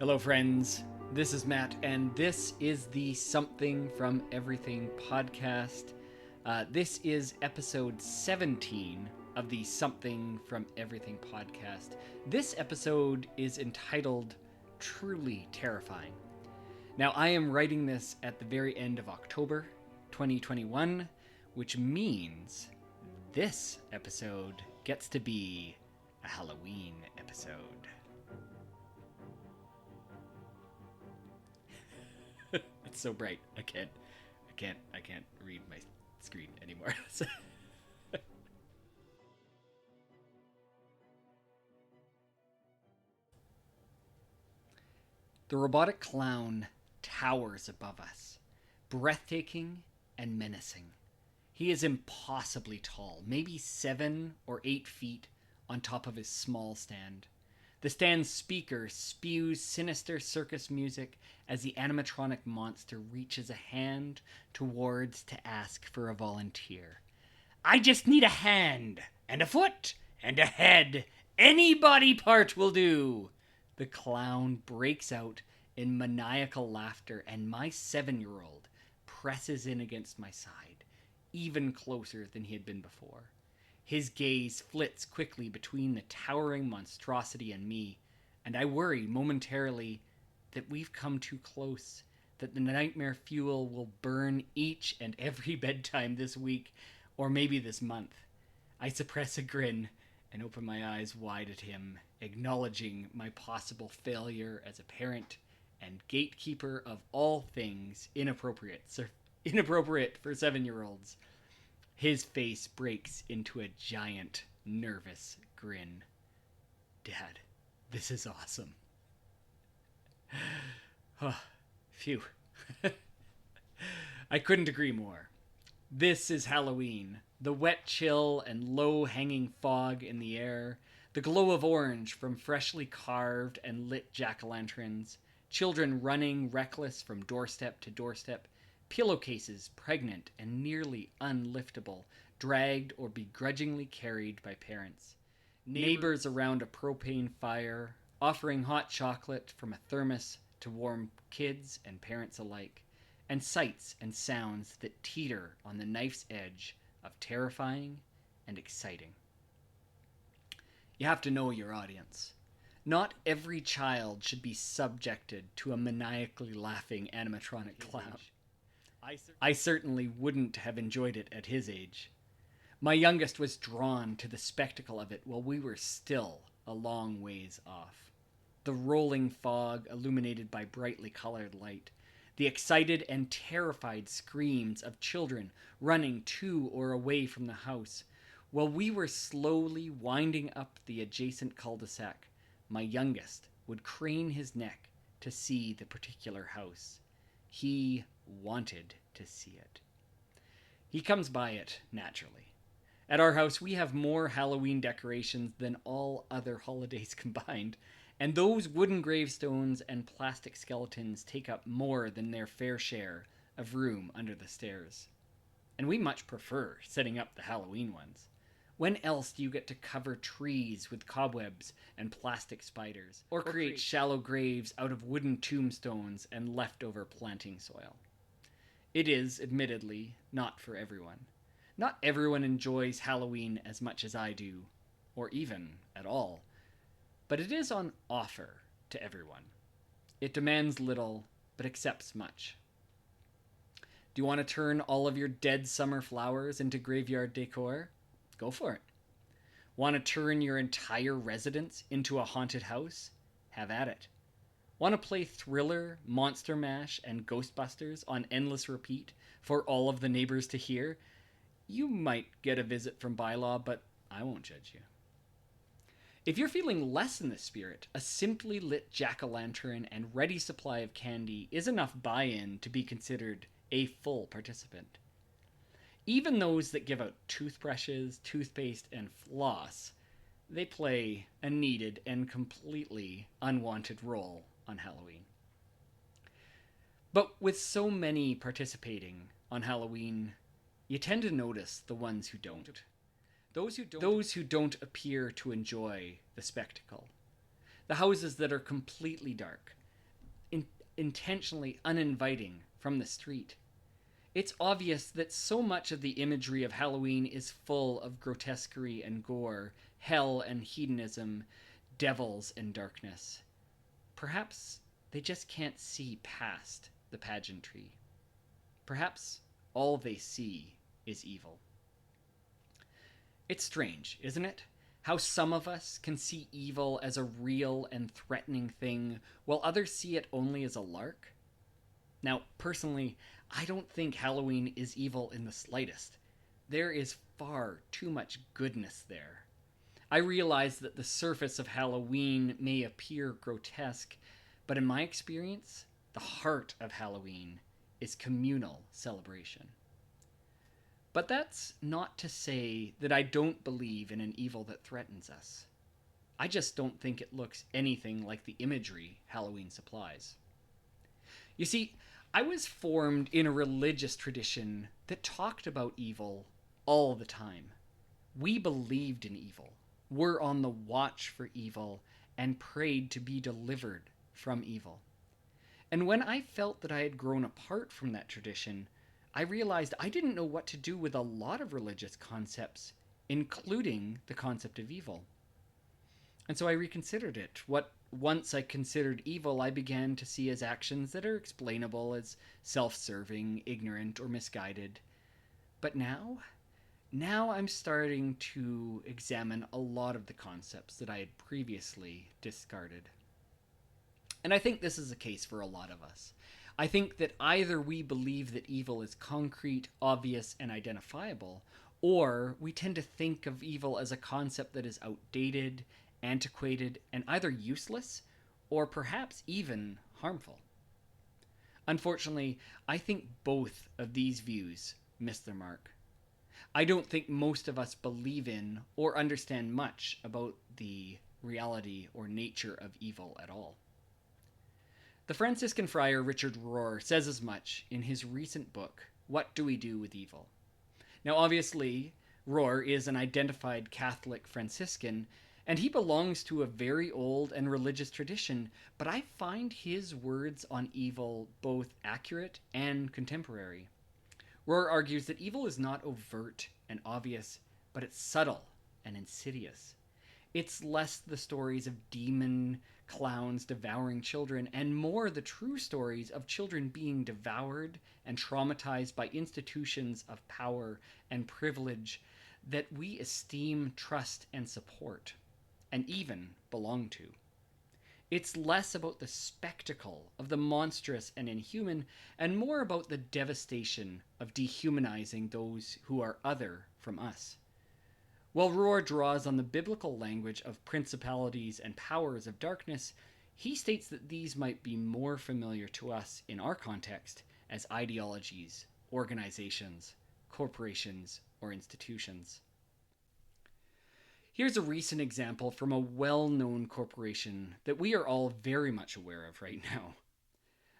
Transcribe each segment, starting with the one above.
Hello, friends. This is Matt, and this is the Something from Everything podcast. This is episode 17 of the Something from Everything podcast. This episode is entitled Truly Terrifying. Now, I am writing this at the very end of October 2021, which means this episode gets to be a Halloween episode. It's so bright. I can't read my screen anymore. The robotic clown towers above us, breathtaking and menacing. He is impossibly tall, maybe 7 or 8 feet on top of his small stand. The stand's speaker spews sinister circus music as the animatronic monster reaches a hand towards to ask for a volunteer. I just need a hand, and a foot, and a head. Any body part will do. The clown breaks out in maniacal laughter, and my 7-year-old presses in against my side, even closer than he had been before. His gaze flits quickly between the towering monstrosity and me, and I worry momentarily that we've come too close, that the nightmare fuel will burn each and every bedtime this week, or maybe this month. I suppress a grin and open my eyes wide at him, acknowledging my possible failure as a parent and gatekeeper of all things inappropriate for 7-year-olds. His face breaks into a giant, nervous grin. Dad, this is awesome. Oh, phew. I couldn't agree more. This is Halloween. The wet chill and low-hanging fog in the air, the glow of orange from freshly carved and lit jack-o'-lanterns, children running reckless from doorstep to doorstep, pillowcases pregnant and nearly unliftable, dragged or begrudgingly carried by parents. Neighbors around a propane fire, offering hot chocolate from a thermos to warm kids and parents alike, and sights and sounds that teeter on the knife's edge of terrifying and exciting. You have to know your audience. Not every child should be subjected to a maniacally laughing animatronic clown. I certainly wouldn't have enjoyed it at his age. My youngest was drawn to the spectacle of it while we were still a long ways off. The rolling fog illuminated by brightly colored light, the excited and terrified screams of children running to or away from the house, while we were slowly winding up the adjacent cul-de-sac. My youngest would crane his neck to see the particular house. He wanted to see it. He comes by it naturally. At our house, we have more Halloween decorations than all other holidays combined, and those wooden gravestones and plastic skeletons take up more than their fair share of room under the stairs. And we much prefer setting up the Halloween ones. When else do you get to cover trees with cobwebs and plastic spiders, or create shallow graves out of wooden tombstones and leftover planting soil? It is, admittedly, not for everyone. Not everyone enjoys Halloween as much as I do, or even at all. But it is on offer to everyone. It demands little, but accepts much. Do you want to turn all of your dead summer flowers into graveyard decor? Go for it. Want to turn your entire residence into a haunted house? Have at it. Want to play Thriller, Monster Mash, and Ghostbusters on endless repeat for all of the neighbors to hear? You might get a visit from bylaw, but I won't judge you. If you're feeling less in the spirit, a simply lit jack-o'-lantern and ready supply of candy is enough buy-in to be considered a full participant. Even those that give out toothbrushes, toothpaste, and floss, they play a needed and completely unwanted role on Halloween. But with so many participating on Halloween, you tend to notice the ones who don't. Those who don't appear to enjoy the spectacle. The houses that are completely dark, intentionally uninviting from the street. It's obvious that so much of the imagery of Halloween is full of grotesquerie and gore, hell and hedonism, devils and darkness. Perhaps they just can't see past the pageantry. Perhaps all they see is evil. It's strange, isn't it? How some of us can see evil as a real and threatening thing, while others see it only as a lark. Now, personally, I don't think Halloween is evil in the slightest. There is far too much goodness there. I realize that the surface of Halloween may appear grotesque, but in my experience, the heart of Halloween is communal celebration. But that's not to say that I don't believe in an evil that threatens us. I just don't think it looks anything like the imagery Halloween supplies. You see, I was formed in a religious tradition that talked about evil all the time. We believed in evil, were on the watch for evil, and prayed to be delivered from evil. And when I felt that I had grown apart from that tradition, I realized I didn't know what to do with a lot of religious concepts, including the concept of evil. And so I reconsidered it. What once I considered evil, I began to see as actions that are explainable as self-serving, ignorant, or misguided. But now I'm starting to examine a lot of the concepts that I had previously discarded. And I think this is the case for a lot of us. I think that either we believe that evil is concrete, obvious, and identifiable, or we tend to think of evil as a concept that is outdated, antiquated, and either useless or perhaps even harmful. Unfortunately, I think both of these views miss their mark. I don't think most of us believe in or understand much about the reality or nature of evil at all. The Franciscan Friar Richard Rohr says as much in his recent book, What Do We Do with Evil? Now, obviously, Rohr is an identified Catholic Franciscan, and he belongs to a very old and religious tradition, but I find his words on evil both accurate and contemporary. Rohr argues that evil is not overt and obvious, but it's subtle and insidious. It's less the stories of demon clowns devouring children and more the true stories of children being devoured and traumatized by institutions of power and privilege that we esteem, trust, and support, and even belong to. It's less about the spectacle of the monstrous and inhuman and more about the devastation of dehumanizing those who are other from us. While Rohr draws on the biblical language of principalities and powers of darkness, he states that these might be more familiar to us in our context as ideologies, organizations, corporations, or institutions. Here's a recent example from a well-known corporation that we are all very much aware of right now.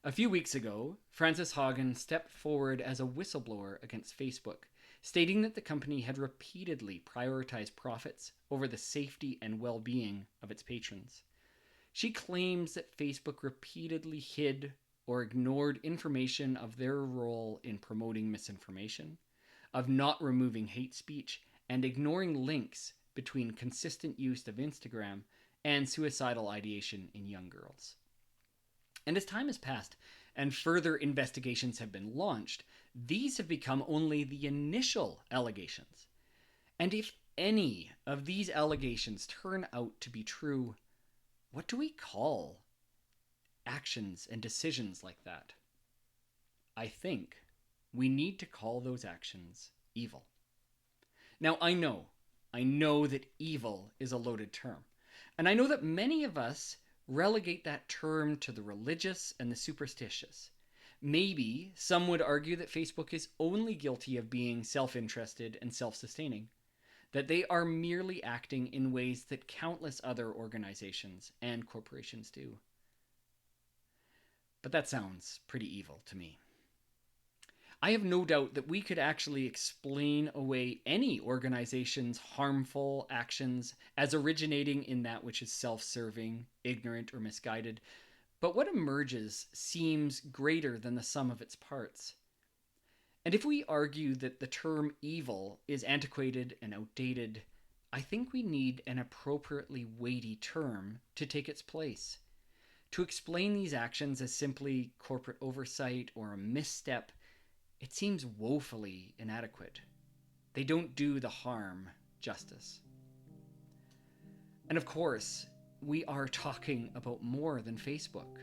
A few weeks ago, Frances Haugen stepped forward as a whistleblower against Facebook, stating that the company had repeatedly prioritized profits over the safety and well-being of its patrons. She claims that Facebook repeatedly hid or ignored information of their role in promoting misinformation, of not removing hate speech, and ignoring links between consistent use of Instagram and suicidal ideation in young girls. And as time has passed and further investigations have been launched, these have become only the initial allegations. And if any of these allegations turn out to be true, what do we call actions and decisions like that? I think we need to call those actions evil. Now, I know that evil is a loaded term. And I know that many of us relegate that term to the religious and the superstitious. Maybe some would argue that Facebook is only guilty of being self-interested and self-sustaining, that they are merely acting in ways that countless other organizations and corporations do. But that sounds pretty evil to me. I have no doubt that we could actually explain away any organization's harmful actions as originating in that which is self-serving, ignorant, or misguided. but what emerges seems greater than the sum of its parts. And if we argue that the term evil is antiquated and outdated, I think we need an appropriately weighty term to take its place. To explain these actions as simply corporate oversight or a misstep, it seems woefully inadequate. They don't do the harm justice. And of course, we are talking about more than Facebook.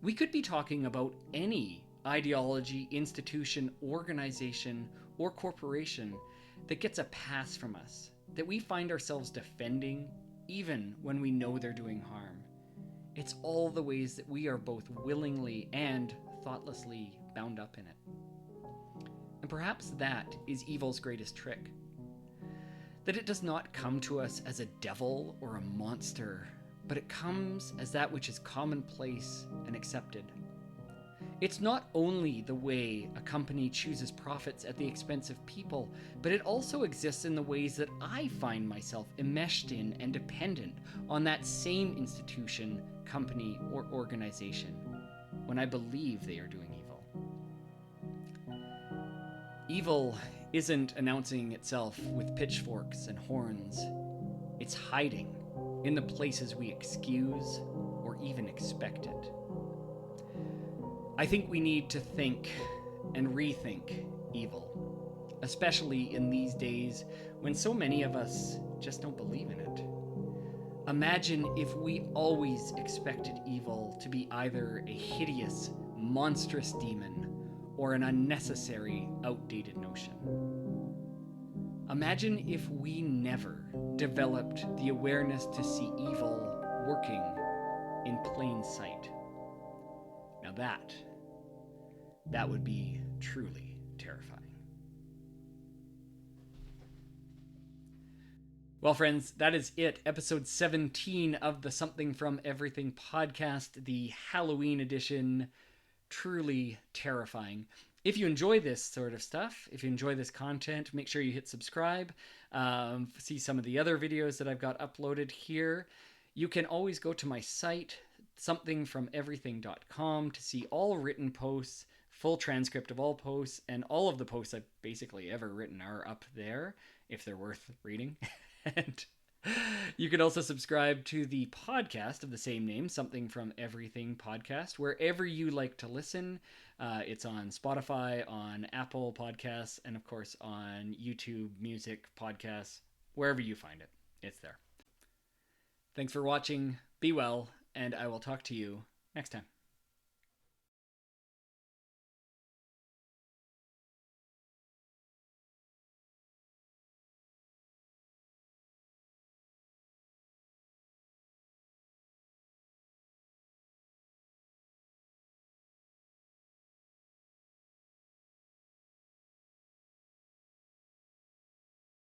We could be talking about any ideology, institution, organization, or corporation that gets a pass from us, that we find ourselves defending even when we know they're doing harm. It's all the ways that we are both willingly and thoughtlessly bound up in it. And perhaps that is evil's greatest trick. That it does not come to us as a devil or a monster, but it comes as that which is commonplace and accepted. It's not only the way a company chooses profits at the expense of people, but it also exists in the ways that I find myself enmeshed in and dependent on that same institution, company, or organization when I believe they are doing evil. Evil isn't announcing itself with pitchforks and horns. It's hiding in the places we excuse or even expect it. I think we need to think and rethink evil, especially in these days when so many of us just don't believe in it. Imagine if we always expected evil to be either a hideous, monstrous demon or an unnecessary, outdated notion. Imagine if we never developed the awareness to see evil working in plain sight. Now that would be truly terrifying. Well, friends, that is it. Episode 17 of the Something from Everything podcast, the Halloween edition. Truly terrifying. If you enjoy this sort of stuff, if you enjoy this content, make sure you hit subscribe. See some of the other videos that I've got uploaded here. You can always go to my site, somethingfromeverything.com, to see all written posts, full transcript of all posts, and all of the posts I've basically ever written are up there, if they're worth reading. And you can also subscribe to the podcast of the same name, Something from Everything podcast, wherever you like to listen. It's on Spotify, on Apple Podcasts, and of course on YouTube Music Podcasts, wherever you find it. It's there. Thanks for watching. Be well, and I will talk to you next time.